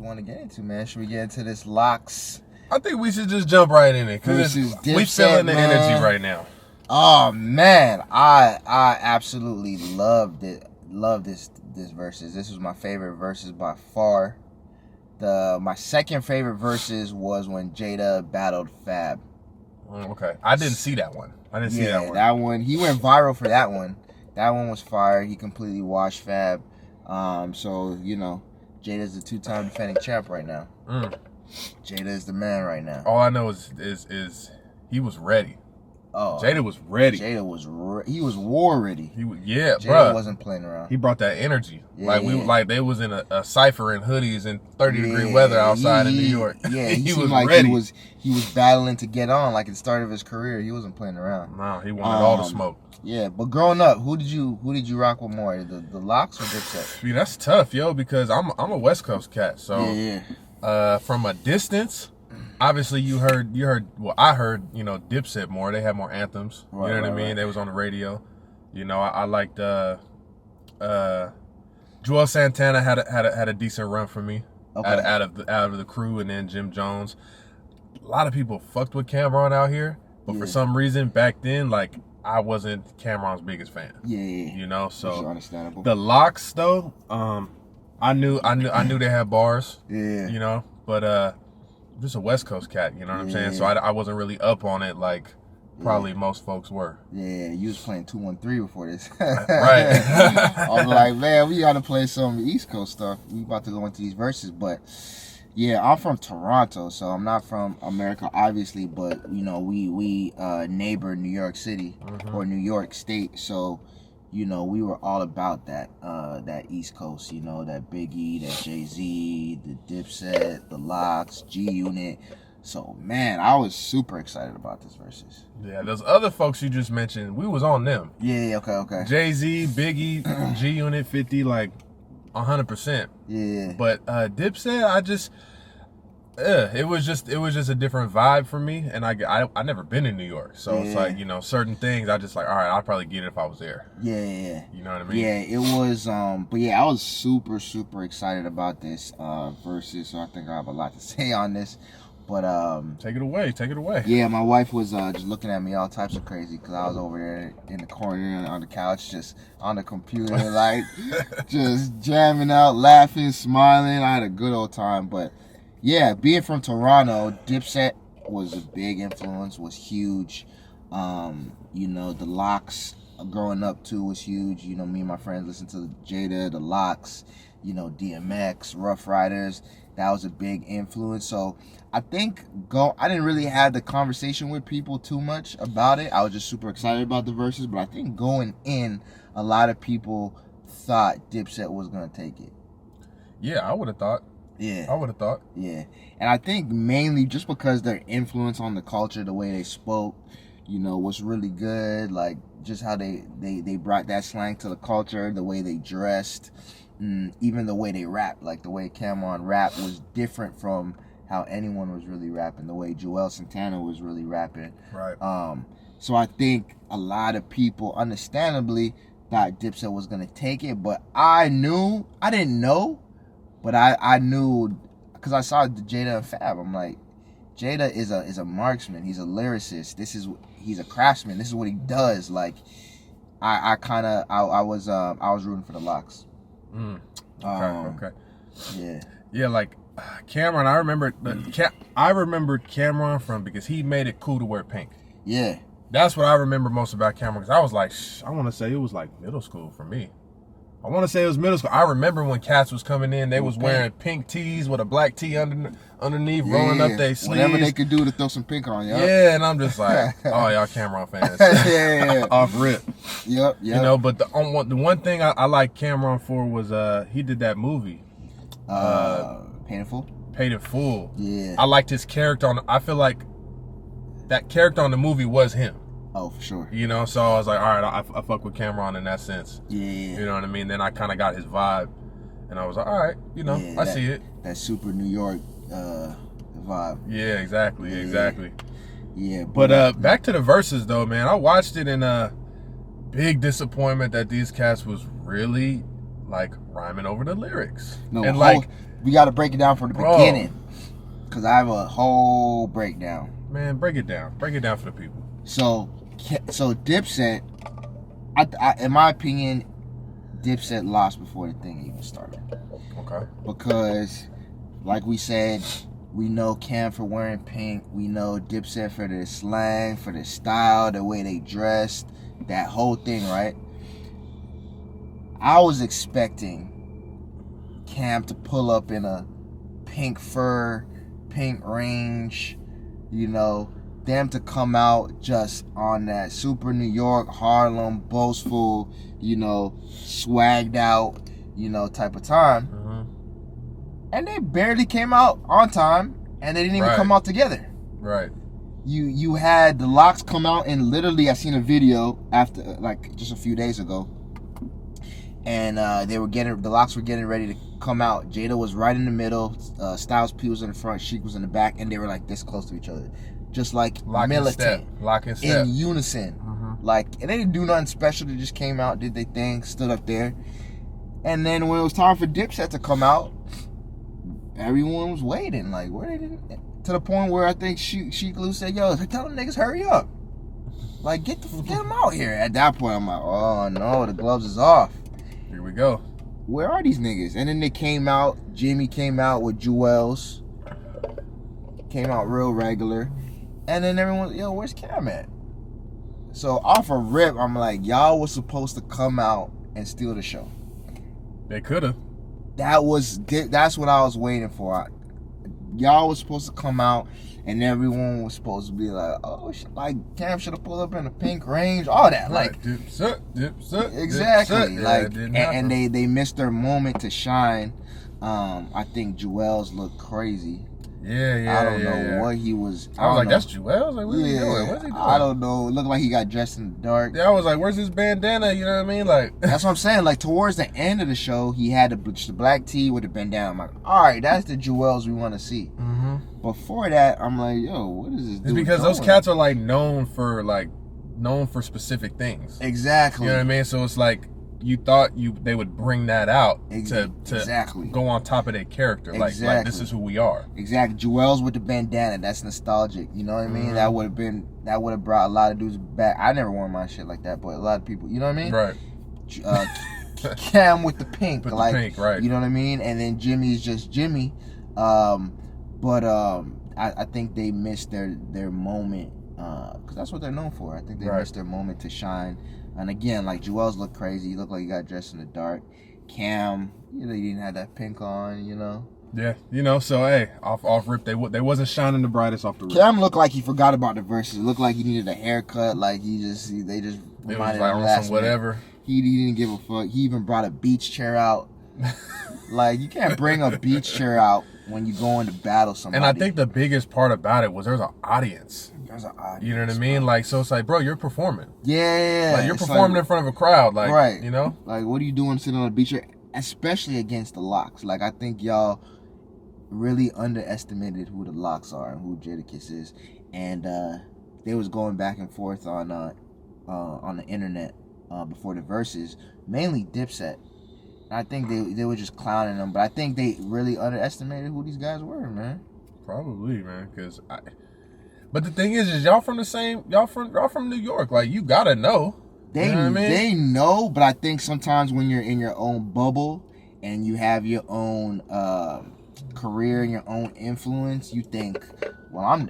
want to get into, man? Should we get into this locks? I think we should just jump right in it because we feeling the energy right now. Oh man, I absolutely loved it. Love this versus. This was my favorite versus by far. My second favorite versus was when Jada battled Fab. Okay, I didn't see that one. That one. He went viral for that one. That one was fire. He completely washed Fab. So you know, Jada's the 2-time defending champ right now. Jada is the man right now. All I know is he was ready. Oh, Jada was ready. He was war ready. Jada wasn't playing around. He brought that energy. They was in a cypher in hoodies in 30-degree weather outside in New York. Yeah, he was like ready. He was battling to get on like at the start of his career. He wasn't playing around. No, he wanted all the smoke. Yeah, but growing up, who did you rock with more, the Locks or Dipset? Yeah, that's tough, yo, because I'm a West Coast cat. So from a distance, obviously you heard. Well, I heard Dipset more. They had more anthems. Right, you know what I mean? Right. They was on the radio. You know, I liked Joel Santana had a decent run for me out of the crew, and then Jim Jones. A lot of people fucked with Cameron out here, but for some reason back then, like, I wasn't Cameron's biggest fan. You know, so understandable. The Locks though, I knew they had bars. You know, but just a West Coast cat, you know what I'm saying? So I wasn't really up on it like probably most folks were. Yeah, you was playing 213 before this. Right. I was like, man, we gotta play some East Coast stuff. We about to go into these verses, but yeah, I'm from Toronto, so I'm not from America, obviously, but you know, we neighbor New York City or New York State, so you know, we were all about that East Coast, you know, that Biggie, that Jay-Z, the Dipset, the Locks, G-Unit. So man, I was super excited about this versus. Yeah, those other folks you just mentioned, we was on them. Yeah, okay. Jay-Z, Biggie, G-Unit, 50, like 100%. Yeah. But Dipset, I just it was just a different vibe for me, and I never been in New York, so it's like, you know, certain things I just like, all right, I'll probably get it if I was there. Yeah. You know what I mean? Yeah, it was but yeah, I was super excited about this versus, so I think I have a lot to say on this. But take it away. Yeah, my wife was just looking at me all types of crazy because I was over there in the corner on the couch, just on the computer, like just jamming out, laughing, smiling. I had a good old time. But yeah, being from Toronto, Dipset was a big influence, was huge. You know, the Locks growing up too was huge. You know, me and my friends listened to Jada, the Locks, you know, DMX, Rough Riders. That was a big influence. So I think I didn't really have the conversation with people too much about it. I was just super excited about the verses, but I think going in, a lot of people thought Dipset was gonna take it. Yeah, I would have thought. Yeah. I would have thought. Yeah. And I think mainly just because their influence on the culture, the way they spoke, you know, was really good. Like just how they brought that slang to the culture, the way they dressed, even the way they rapped. Like the way Cameron rapped was different from how anyone was really rapping, the way Joel Santana was really rapping. Right. So I think a lot of people understandably thought Dipset was gonna take it, but I didn't know, but I knew because I saw Jada and Fab. I'm like, Jada is a marksman. He's a lyricist. He's a craftsman. This is what he does. Like, I was rooting for the Locks. Okay. Yeah. Yeah, like Cameron. I remember Cameron because he made it cool to wear pink. Yeah. That's what I remember most about Cameron, because I was like, I want to say it was like middle school for me. I want to say it was middle school. I remember when cats was coming in, they was wearing pink tees with a black tee underneath, rolling up their sleeves. Whatever they could do to throw some pink on, Yeah, and I'm just like, oh, y'all Cameron fans. Off rip. Yep. You know, but the one thing I like Cameron for was he did that movie. Paid in Full. Yeah. I liked his character I feel like that character on the movie was him. Oh, for sure. You know, so I was like, all right, I fuck with Cameron in that sense. Yeah. You know what I mean? Then I kind of got his vibe, and I was like, all right, you know, I see it. That super New York vibe. Yeah, exactly. Yeah. But back to the verses, though, man. I watched it, and big disappointment that these cats was really like rhyming over the lyrics. No, and like we got to break it down from the beginning, because I have a whole breakdown. Man, break it down for the people. So Dipset, in my opinion, Dipset lost before the thing even started. Okay. Because, like we said, we know Cam for wearing pink. We know Dipset for their slang, for their style, the way they dressed, that whole thing, right? I was expecting Cam to pull up in a pink fur, pink range, you know, them to come out just on that super New York, Harlem, boastful, you know, swagged out, you know, type of time. Mm-hmm. And they barely came out on time, and they didn't even come out together. Right. You had the Locks come out, and literally I seen a video after, like, just a few days ago, and the Locks were getting ready to come out. Jada was right in the middle, Styles P was in the front, Sheik was in the back, and they were like this close to each other, just like militant, lock and step, in unison. Mm-hmm. Like, and they didn't do nothing special. They just came out, did their thing, stood up there, and then when it was time for Dipset to come out, everyone was waiting. Like, where they didn't, to the point where I think Sheik Lou said, "Yo, tell them niggas hurry up, like get them out here." At that point, I'm like, oh no, the gloves is off. Here we go. Where are these niggas? And then they came out. Jimmy came out with Jewels. Came out real regular. And then everyone, yo, where's Cam at? So off a rip, I'm like, y'all was supposed to come out and steal the show. They could have. That's what I was waiting for. Y'all was supposed to come out, and everyone was supposed to be like, oh, like Cam should have pulled up in a pink range, all that, like Dipset, exactly, Dipset. like, Yeah, and they missed their moment to shine. I think Jewels looked crazy. Yeah. I don't know what he was. I was like, that's Jewels? Like, what is he doing? What's he doing? I don't know. It looked like he got dressed in the dark. Yeah, I was like, where's his bandana? You know what I mean? Like, that's what I'm saying. Like, towards the end of the show, he had the black tee with the bandana. I'm like, all right, that's the Jewels we want to see. Mm-hmm. Before that, I'm like, yo, what is this dude? It's because those cats are like known for specific things. Exactly. You know what I mean? So it's like, you thought they would bring that out to go on top of their character. Exactly. Like this is who we are. Exactly. Jewels with the bandana, that's nostalgic. You know what I mean? Mm-hmm. That would have brought a lot of dudes back. I never wore my shit like that, but a lot of people, you know what I mean? Right. Cam with the pink. With like, the pink, right. You know what I mean? And then Jimmy's just Jimmy. I think they missed their moment, because that's what they're known for. I think they missed their moment to shine. And again, like, Jewels looked crazy. He looked like he got dressed in the dark. Cam, you know, he didn't have that pink on, you know. Yeah, you know. So hey, off rip, they wasn't shining the brightest off the rip. Cam looked like he forgot about the verses. It looked like he needed a haircut. Like they just reminded him of some whatever. He didn't give a fuck. He even brought a beach chair out. Like, you can't bring a beach chair out when you go into battle somebody. And I think the biggest part about it was there's an audience. There's an audience. You know what I mean? Like, so it's like, bro, you're performing. Yeah. Like, you're performing in front of a crowd. Like, right. You know? Like, what are you doing sitting on a beach chair? Especially against the Locks. Like, I think y'all really underestimated who the Locks are and who Jadakiss is. And they was going back and forth on the internet before the verses, mainly Dipset. I think they were just clowning them, but I think they really underestimated who these guys were, man. Probably, man, but the thing is y'all from New York. Like, you gotta know. They know, but I think sometimes when you're in your own bubble and you have your own career and your own influence, you think, well,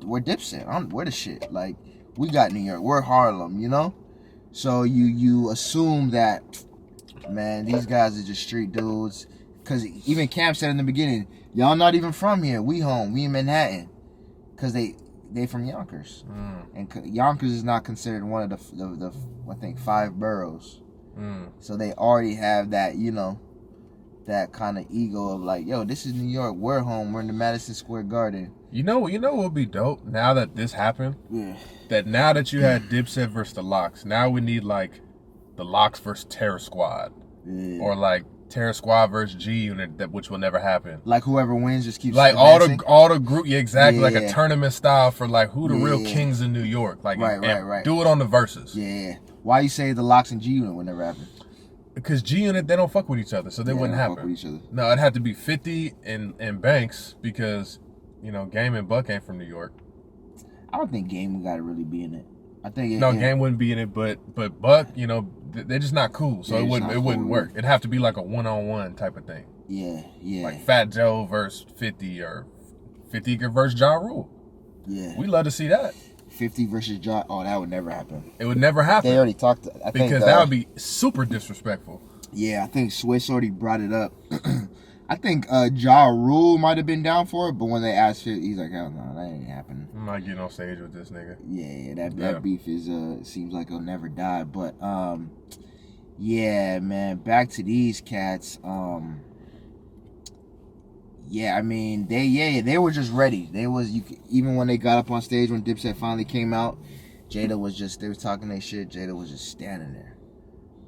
we're Dipset. We're the shit. Like, we got New York. We're Harlem, you know? So you assume that, man, these guys are just street dudes. Because even Cam said in the beginning, y'all not even from here. We home. We in Manhattan. Because they from Yonkers. And Yonkers is not considered one of the I think 5 boroughs. So they already have that, you know, that kind of ego of like, yo, this is New York. We're home. We're in the Madison Square Garden. You know what would be dope now that this happened? Yeah. That now that you had Dipset versus the Locks, now we need like the Locks versus Terror Squad. Yeah. Or like Terror Squad versus G Unit, which will never happen. Like whoever wins just keeps like advancing? all the group, yeah, exactly, like a tournament style for like who the real kings in New York. Like, right. Do it on the verses. Yeah. Why you say the Locks and G Unit will never happen? because G Unit, they don't fuck with each other, so they wouldn't happen. Fuck with each other. No, it had to be 50 and Banks because, you know, Game and Buck ain't from New York. I don't think Game would gotta really be in it. I think Game wouldn't be in it, but Buck, you know, they're just not cool, so it wouldn't work. It'd have to be like a 1-on-1 type of thing. Yeah. Like Fat Joe versus 50 or 50 versus Ja Rule. Yeah. We love to see that. 50 versus Ja. Oh, that would never happen. It would never happen. They already talked. Because that would be super disrespectful. Yeah, I think Swiss already brought it up. I think Ja Rule might have been down for it, but when they asked him, he's like, hell no, that ain't happening. I'm not getting on stage with this nigga. Yeah, that beef is seems like it'll never die. But yeah, man, back to these cats. Yeah, I mean they were just ready. Even when they got up on stage when Dipset finally came out, they was talking their shit. Jada was just standing there,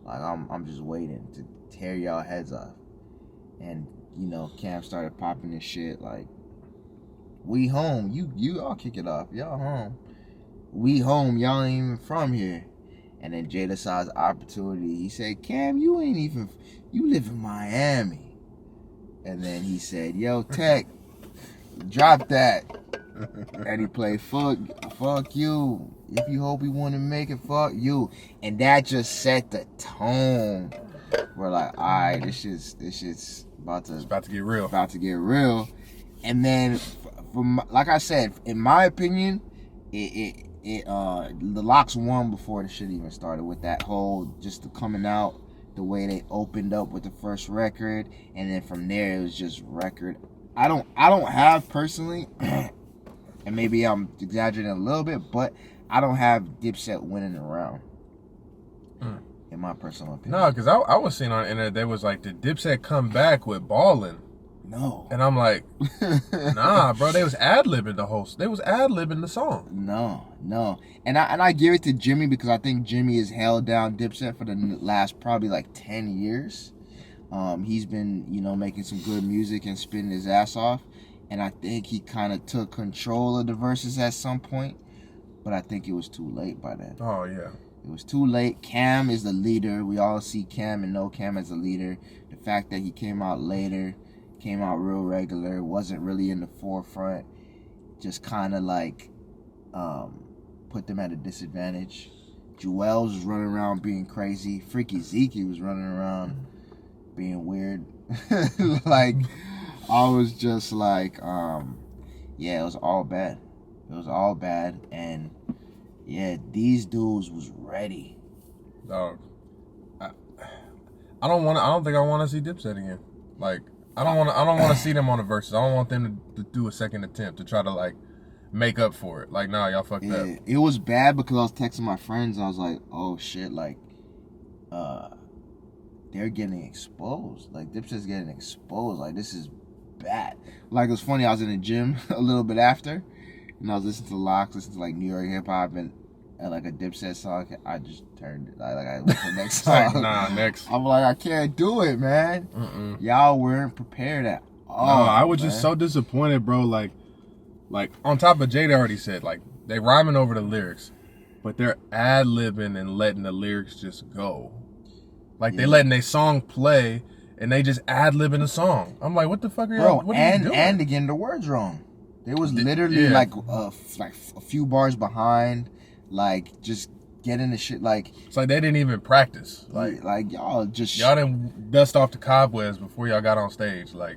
like I'm just waiting to tear y'all heads off. And you know, Cam started popping this shit like, we home, you all kick it off, y'all home. We home, y'all ain't even from here. And then Jada saw his opportunity. He said, Cam, you live in Miami. And then he said, yo, Tech, drop that. And he played fuck you. If you hope you want to make it, fuck you. And that just set the tone. We're like, all right, this shit's about to get real. About to get real. And then, like I said, in my opinion, the Locks won before the shit even started with that whole just the coming out, the way they opened up with the first record, and then from there it was just record. I don't have personally, and maybe I'm exaggerating a little bit, but I don't have Dipset winning the round. In my personal opinion. No, because I was seeing on the internet, they was like, did Dipset come back with Ballin'? No. And I'm like, nah, bro, they was ad-libbing the song. No. And I give it to Jimmy because I think Jimmy has held down Dipset for the last probably like 10 years. He's been, you know, making some good music and spinning his ass off. And I think he kind of took control of the verses at some point. But I think it was too late by then. Oh, yeah. It was too late. Cam is the leader. We all see Cam and know Cam as a leader. The fact that he came out later, came out real regular, wasn't really in the forefront, just kind of like put them at a disadvantage. Jewels was running around being crazy. Freaky Zeke was running around being weird. Like, I was just like, yeah, it was all bad. It was all bad, and yeah, these dudes was ready. Dog, I don't think I want to see Dipset again. Like, I don't want to see them on the verses. I don't want them to do a second attempt to try to like make up for it. Like, nah, y'all fucked up. It was bad because I was texting my friends. And I was like, oh shit, like, they're getting exposed. Like, Dipset's getting exposed. Like, this is bad. Like, it was funny. I was in the gym a little bit after, and I was listening to Locks, listening to like New York hip hop and like a Dipset song. I just turned it. Like I went to the next song. Like, nah, next. I'm like, I can't do it, man. Y'all weren't prepared at all. No, I was just so disappointed, bro. Like on top of Jada already said, like, they rhyming over the lyrics, but they're ad-libbing and letting the lyrics just go. Like, they letting their song play and they just ad-libbing the song. I'm like, what the fuck are y'all? What are you doing? And again, the words wrong. They was literally like a few bars behind, like just getting the shit like. It's like they didn't even practice. Like y'all didn't dust off the cobwebs before y'all got on stage. Like,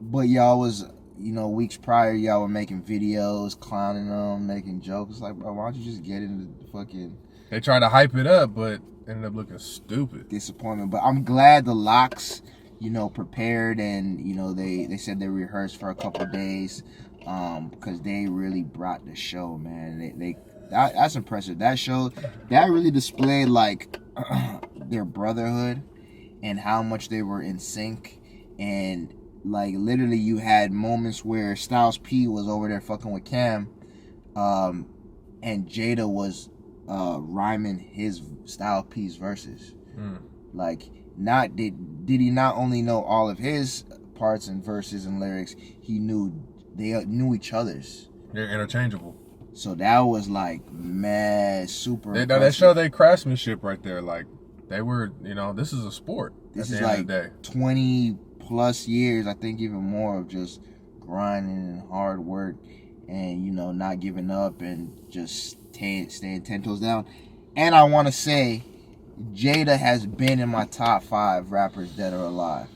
but y'all was, you know, weeks prior, y'all were making videos, clowning them, making jokes. Like, bro, why don't you just get into the fucking. They tried to hype it up, but ended up looking stupid. Disappointment. But I'm glad the Locks, you know, prepared, and you know they said they rehearsed for a couple of days, because they really brought the show, man. That's impressive. That show that really displayed like their brotherhood and how much they were in sync. And like literally, you had moments where Styles P was over there fucking with Cam, and Jada was rhyming his Styles P's verses. Like, did he not only know all of his parts and verses and lyrics, they knew each other's. They're interchangeable. So that was like mad super. That showed their craftsmanship right there. Like, They were, this is a sport. This at is the end like of the day. 20 plus years, I think even more, of just grinding and hard work and, not giving up and just staying 10 toes down. And I want to say, Jada has been in my top 5 rappers that are alive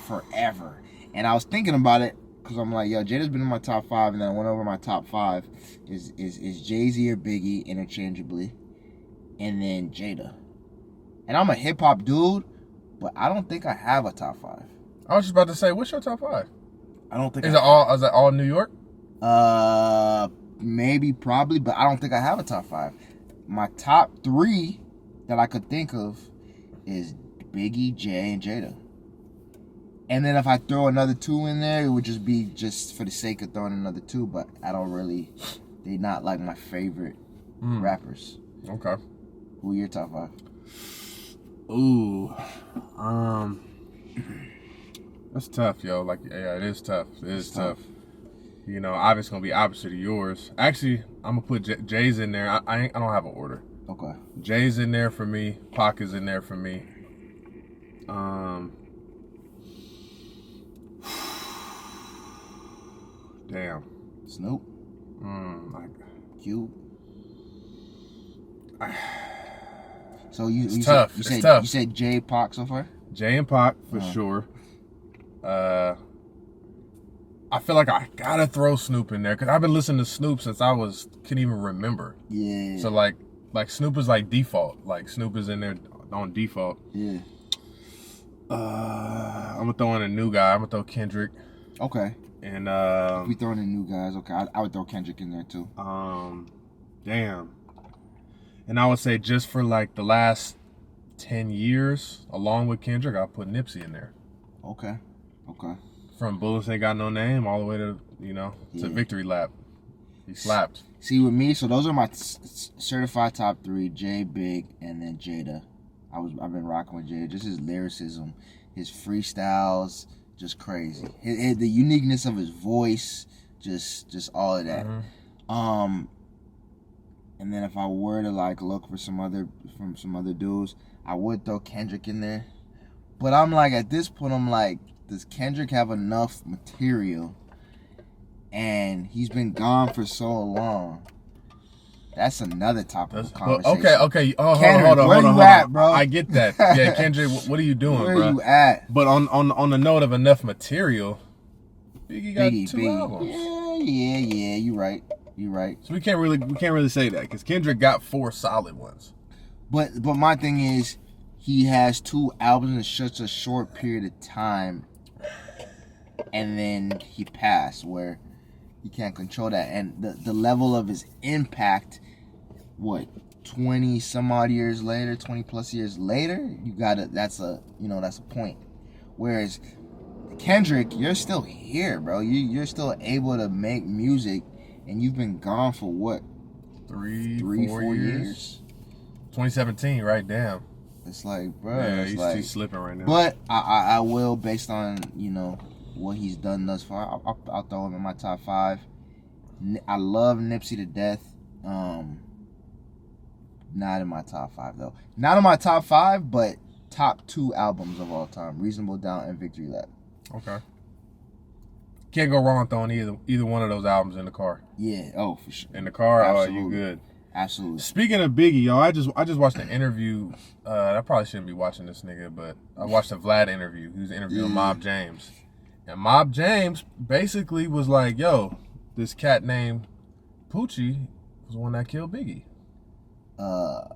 forever. And I was thinking about it because I'm like, yo, Jada's been in my top 5, and then I went over my top 5 is Jay-Z or Biggie interchangeably, and then Jada. And I'm a hip hop dude, but I don't think I have a top 5. I was just about to say, what's your top 5? I don't think. Is it all New York? Maybe, probably, but I don't think I have a top 5. My top 3 that I could think of is Biggie, Jay, and Jada. And then if I throw another 2 in there, it would just be just for the sake of throwing another 2. But I don't really. They're not like my favorite rappers. Okay. Who are your top 5? Ooh, that's tough, yo. Like, yeah, it is tough. It is tough. Obviously gonna be opposite of yours. Actually, I'm gonna put Jay's in there. I don't have an order. Okay. Jay's in there for me. Pac is in there for me. Damn. Snoop. Cube. So you tough. Said, tough. You said Jay, Pac so far? Jay and Pac for sure. I feel like I gotta throw Snoop in there because I've been listening to Snoop since couldn't even remember. Yeah. So like Snoop is like default. Like Snoop is in there on default. Yeah. I'm gonna throw in a new guy. I'm gonna throw Kendrick. Okay. And if we throwing in new guys, okay, I would throw Kendrick in there too. Damn. And I would say just for like the last 10 years, along with Kendrick, I'll put Nipsey in there. Okay. From Bullets Ain't Got No Name all the way to, to Victory Lap. He slapped. See, with me, so those are my certified top 3, Jay, Big, and then Jada. I've been rocking with Jada. Just his lyricism, his freestyles, just crazy. The uniqueness of his voice, just all of that. Mm-hmm. And then if I were to like look for some other dudes, I would throw Kendrick in there. But I'm like, at this point, I'm like, does Kendrick have enough material? And he's been gone for so long. That's another topic of conversation. Okay. Oh, Kendrick, hold on. where you at, bro? I get that. Yeah, Kendrick, what are you doing, bro? Where you at? But on the note of enough material, Biggie got 2 albums. Yeah. You right. So we can't really say that because Kendrick got 4 solid ones. But my thing is, he has 2 albums in such a short period of time, and then he passed, where you can't control that. And the level of his impact, 20 some odd years later, 20 plus years later, that's a point. Whereas Kendrick, you're still here, bro. You're still able to make music, and you've been gone for what? 3-4 years? 2017, right? Damn. It's like, bro. Yeah, it's he's slipping right now. But I will, based on, what he's done thus far, I'll throw him in my top 5. I love Nipsey to death. Not in my top 5, though. Not in my top 5, but top 2 albums of all time. Reasonable Doubt and Victory Lap. Okay. Can't go wrong throwing either one of those albums in the car. Yeah, for sure. In the car, Absolutely. You good. Absolutely. Speaking of Biggie, yo, I just watched an interview. I probably shouldn't be watching this nigga, but I watched a Vlad interview. He was interviewing Mob James. And Mob James basically was like, yo, this cat named Poochie was the one that killed Biggie. I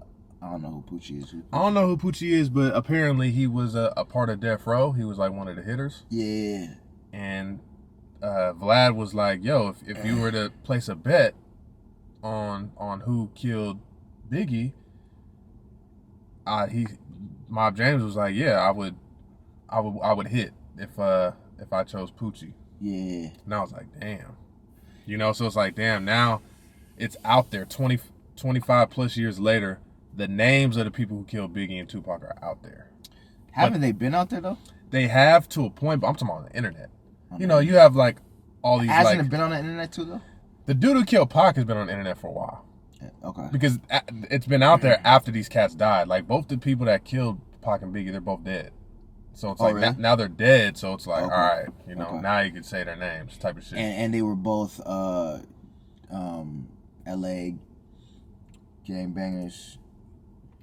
don't know who Poochie is. I don't know who Poochie is, but apparently he was a part of Death Row. He was like one of the hitters. Yeah. And Vlad was like, yo, if you were to place a bet on who killed Biggie, Mob James was like, yeah, I would hit if I chose Poochie. Yeah. And I was like, damn. So it's like, damn, now it's out there 25 plus years later. The names of the people who killed Biggie and Tupac are out there. Haven't they been out there though? They have to a point, but I'm talking about on the internet. You have like all these. Hasn't it been on the internet too though? The dude who killed Pac has been on the internet for a while. Okay. Because it's been out there after these cats died. Like, both the people that killed Pac and Biggie, they're both dead. So it's like, really? now they're dead, so it's like, Okay. all right, you know, Okay. now you can say their names, type of shit. And they were both L.A. gangbangers.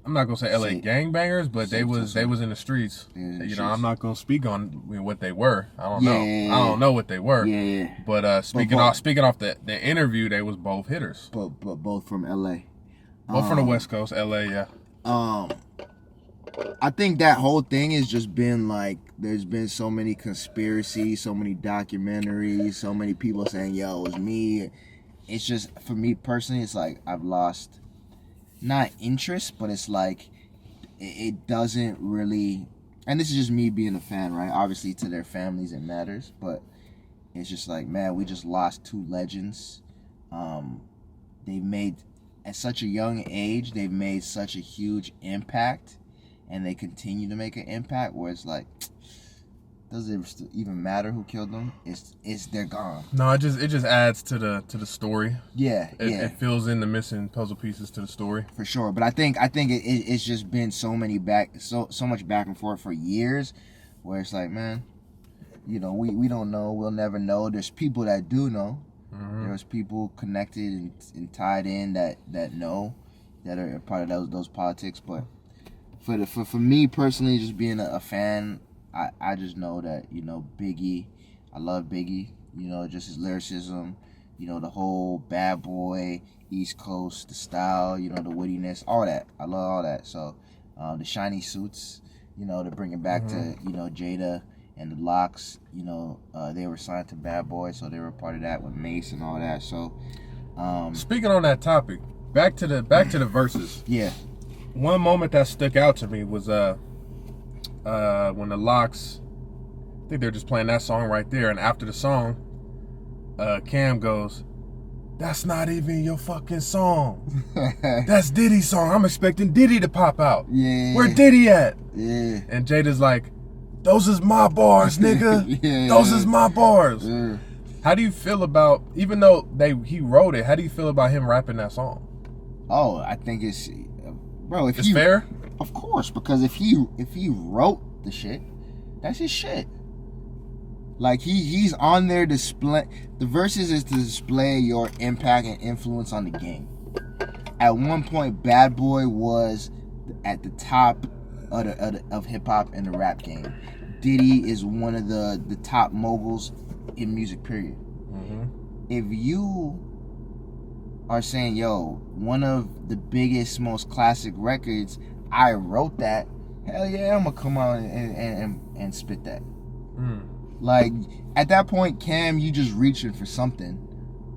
I'm not gonna say L.A. gangbangers, but they was in the streets. You know, I'm not gonna speak on what they were. I don't know. I don't know what they were. Yeah. But speaking off the interview, they was both hitters. But both from L.A. Both from the West Coast, L.A. Yeah. I think that whole thing has just been like, there's been so many conspiracies, so many documentaries, so many people saying, yo, it was me. It's just, for me personally, it's like I've lost, not interest, but it's like it doesn't really, and this is just me being a fan, right? Obviously to their families it matters, but it's just like, man, we just lost two legends. They made, at such a young age, they've made such a huge impact, and they continue to make an impact where it's like, does it even matter who killed them? It's they're gone. No, it just adds to the story. Yeah, it fills in the missing puzzle pieces to the story for sure. But I think it's just been so much back and forth for years, where it's like, man, you know, we don't know, we'll never know. There's people that do know. Mm-hmm. There's people connected and tied in that know, that are part of those politics. But for me personally, just being a fan, I just know that, you know, Biggie, I love Biggie, you know, just his lyricism, you know, the whole bad boy, East Coast, the style, you know, the wittiness, all that. I love all that. So the shiny suits, you know, to bring it back to, you know, Jada and the Locks, you know, they were signed to Bad Boy, so they were part of that with Mace and all that. So speaking on that topic, back to the VERZUZ. Yeah. One moment that stuck out to me was when the Locks, I think they're just playing that song right there, and after the song, Cam goes, "That's not even your fucking song. That's Diddy's song. I'm expecting Diddy to pop out. Yeah. Where Diddy at?" Yeah. And Jada's like, "Those is my bars, nigga. Those is my bars." Yeah. How do you feel about, even though he wrote it, how do you feel about him rapping that song? Oh, I think it's, bro, if it's fair? Of course, because if he wrote the shit, that's his shit. Like he's on there display. The VERZUZ is to display your impact and influence on the game. At one point, Bad Boy was at the top of hip hop and the rap game. Diddy is one of the top moguls in music, period. Mm-hmm. If you are saying, yo, one of the biggest, most classic records, I wrote that, hell yeah, I'm gonna come out and spit that. Like, at that point, Cam, you just reaching for something.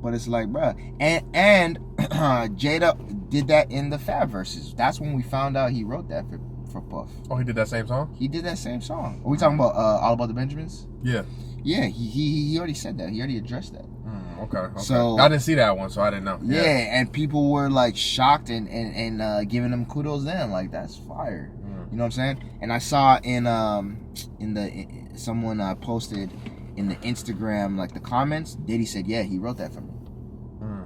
But it's like, bruh. And Jada did that in the Fab VERZUZ. That's when we found out he wrote that for Puff. Oh, he did that same song? He did that same song. Are we talking about All About the Benjamins? Yeah. Yeah, he already said that. He already addressed that. Okay. So I didn't see that one, so I didn't know. Yeah, and people were like shocked and giving him kudos then. Like, that's fire. You know what I'm saying? And I saw someone posted in the Instagram, like the comments, Diddy said, yeah, he wrote that for me.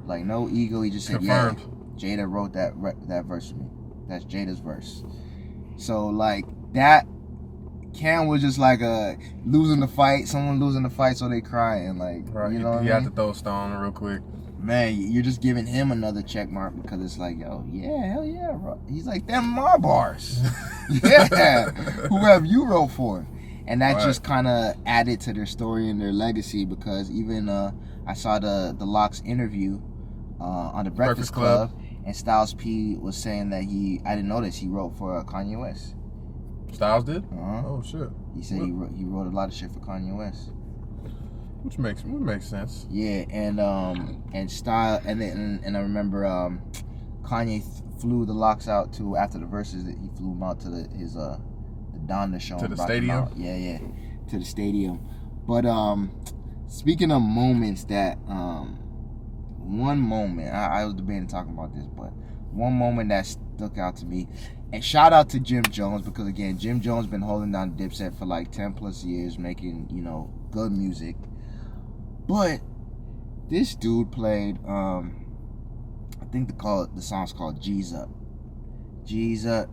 Like, no ego, he just said, confirmed. Yeah, Jada wrote that verse for me. That's Jada's verse. So like that, Cam was just like losing the fight, someone losing the fight, so they crying, like, right. You know what I mean? Had to throw a stone real quick. Man, you're just giving him another check mark because it's like, yo, yeah, hell yeah, bro. He's like, them my bars. Yeah, whoever you wrote for. And that just kind of added to their story and their legacy, because even I saw the Locks interview on the Breakfast Club, and Styles P was saying that I didn't know this, he wrote for Kanye West. Styles did? Oh shit. He said he wrote a lot of shit for Kanye West. Which makes sense. Yeah, and Style, and I remember Kanye flew the Locks out to, after the VERZUZ, he flew him out to his the Donda show. To the stadium? Yeah, to the stadium. But speaking of moments that one moment, I was debating talking about this, but one moment that stuck out to me, and shout out to Jim Jones, because again, Jim Jones been holding down Dipset for like 10 plus years, making, you know, good music. But this dude played I think the song's called G's Up. G's up,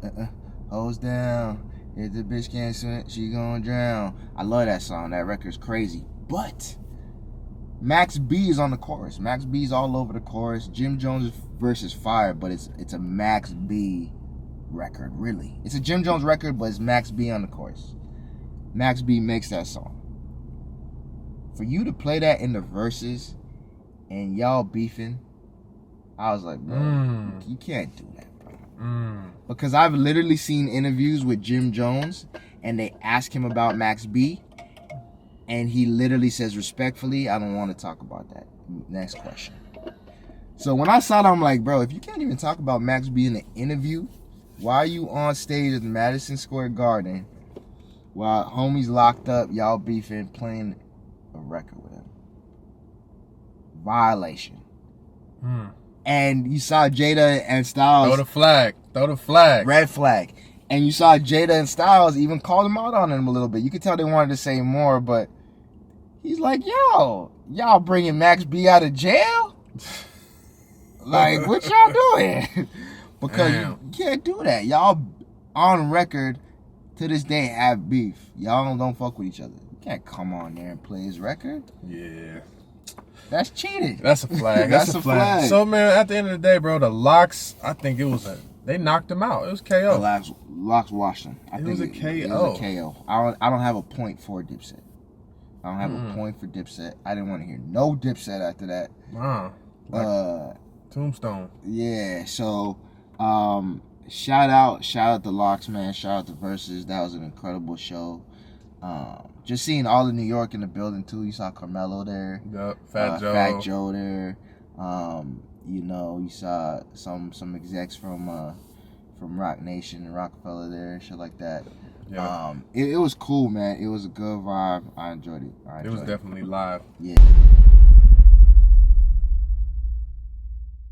hoes down. If the bitch can't swim, she gonna drown. I love that song. That record's crazy. But Max B is on the chorus. Max B's all over the chorus. Jim Jones' verse is fire, but it's a Max B record, really. It's a Jim Jones record, but it's Max B on the chorus. Max B makes that song. For you to play that in the verses and y'all beefing, I was like, bro, you can't do that, bro. Because I've literally seen interviews with Jim Jones and they ask him about Max B and he literally says, respectfully, I don't want to talk about that. Next question. So when I saw that, I'm like, bro, if you can't even talk about Max B in the interview, why are you on stage at the Madison Square Garden while homies locked up, y'all beefing, playing a record with him? Violation. And you saw Jada and Styles. Throw the flag. Throw the flag. Red flag. And you saw Jada and Styles even call them out on him a little bit. You could tell they wanted to say more, but he's like, yo, y'all bringing Max B out of jail? Like, what y'all doing? Because you can't do that. Y'all on record to this day have beef. Y'all don't fuck with each other. You can't come on there and play his record. Yeah. That's cheating. That's a flag. That's a flag. So, man, at the end of the day, bro, the Locks, I think it was they knocked him out. It was KO. The Locks washed him. It was a KO. It was a KO. I don't have a point for Dipset. I don't have a point for Dipset. I didn't want to hear no Dipset after that. Wow. Tombstone. Yeah, so shout out to Locks, man. Shout out to VERZUZ. That was an incredible show. Just seeing all of New York in the building too. You saw Carmelo there. Yep. Fat Joe there. You know, you saw some execs from Rock Nation and Rockefeller there, shit like that. Yeah. It was cool, man. It was a good vibe. I enjoyed it. It was definitely live. Yeah.